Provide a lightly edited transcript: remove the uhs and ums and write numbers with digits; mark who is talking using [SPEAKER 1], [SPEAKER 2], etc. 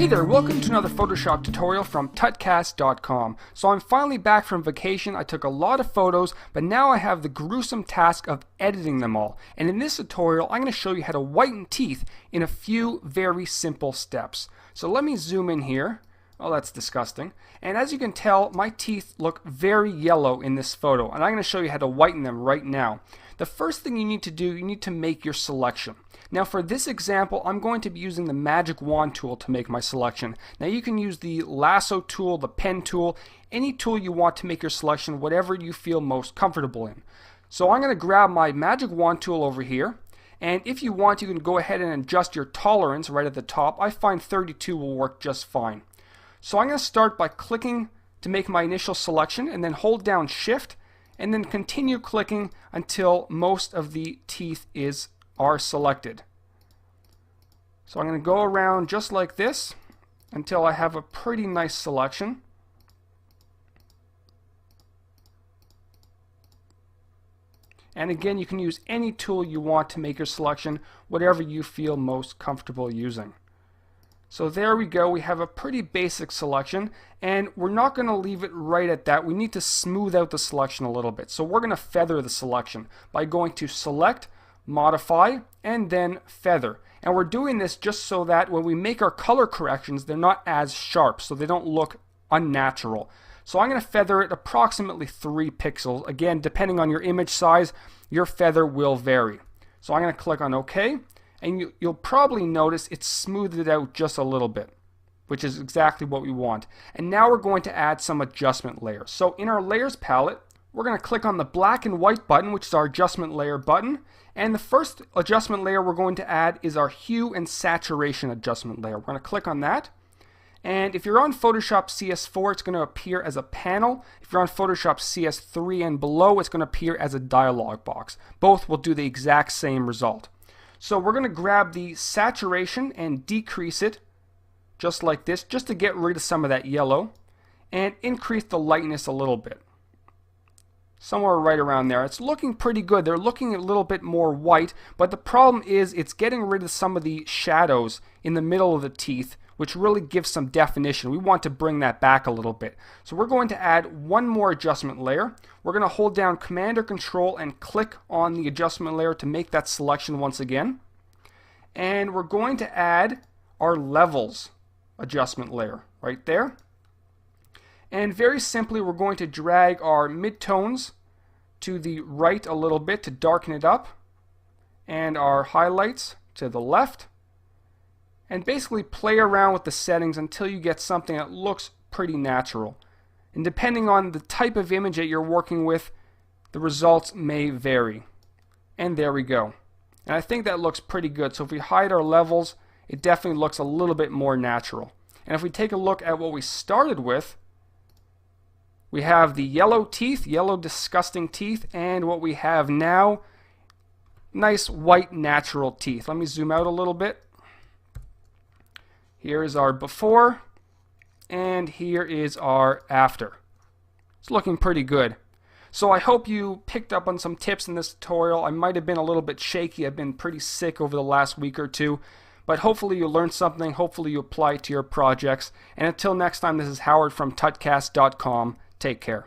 [SPEAKER 1] Hey there, welcome to another Photoshop tutorial from tutcast.com. So I'm finally back from vacation. I took a lot of photos, but now I have the gruesome task of editing them all. And in this tutorial, I'm going to show you how to whiten teeth in a few very simple steps. So let me zoom in here. Oh, that's disgusting. And as you can tell, my teeth look very yellow in this photo, and I'm going to show you how to whiten them right now. The first thing you need to do, you need to make your selection. Now for this example, I'm going to be using the magic wand tool to make my selection. Now you can use the lasso tool, the pen tool, any tool you want to make your selection, whatever you feel most comfortable in. So I'm going to grab my magic wand tool over here, and if you want, you can go ahead and adjust your tolerance right at the top. I find 32 will work just fine. So I'm going to start by clicking to make my initial selection, and then hold down Shift, and then continue clicking until most of the teeth are selected. So I'm going to go around just like this until I have a pretty nice selection. And again, you can use any tool you want to make your selection, whatever you feel most comfortable using. So there we go, we have a pretty basic selection, and we're not going to leave it right at that. We need to smooth out the selection a little bit. So we're going to feather the selection by going to Select, Modify, and then Feather. And we're doing this just so that when we make our color corrections, they're not as sharp, so they don't look unnatural. So I'm going to feather it approximately 3 pixels. Again, depending on your image size, your feather will vary. So I'm going to click on OK. And you'll probably notice it's smoothed it out just a little bit, which is exactly what we want. And now we're going to add some adjustment layers. So in our layers palette, we're going to click on the black and white button, which is our adjustment layer button. And the first adjustment layer we're going to add is our hue and saturation adjustment layer. We're going to click on that. And if you're on Photoshop CS4, it's going to appear as a panel. If you're on Photoshop CS3 and below, it's going to appear as a dialog box. Both will do the exact same result. So we're going to grab the saturation and decrease it just like this, just to get rid of some of that yellow, and increase the lightness a little bit. Somewhere right around there. It's looking pretty good. They're looking a little bit more white, but the problem is it's getting rid of some of the shadows in the middle of the teeth, which really gives some definition. We want to bring that back a little bit. So we're going to add one more adjustment layer. We're going to hold down Command or Control and click on the adjustment layer to make that selection once again. And we're going to add our levels adjustment layer right there. And very simply, we're going to drag our midtones to the right a little bit to darken it up, and our highlights to the left. And basically play around with the settings until you get something that looks pretty natural. And depending on the type of image that you're working with, the results may vary. And there we go. And I think that looks pretty good. So if we hide our levels, it definitely looks a little bit more natural. And if we take a look at what we started with, we have the yellow teeth, yellow disgusting teeth, and what we have now, nice white natural teeth. Let me zoom out a little bit. Here is our before, and here is our after. It's looking pretty good. So I hope you picked up on some tips in this tutorial. I might have been a little bit shaky. I've been pretty sick over the last week or two. But hopefully you learned something. Hopefully you apply it to your projects. And until next time, this is Howard from tutcast.com. Take care.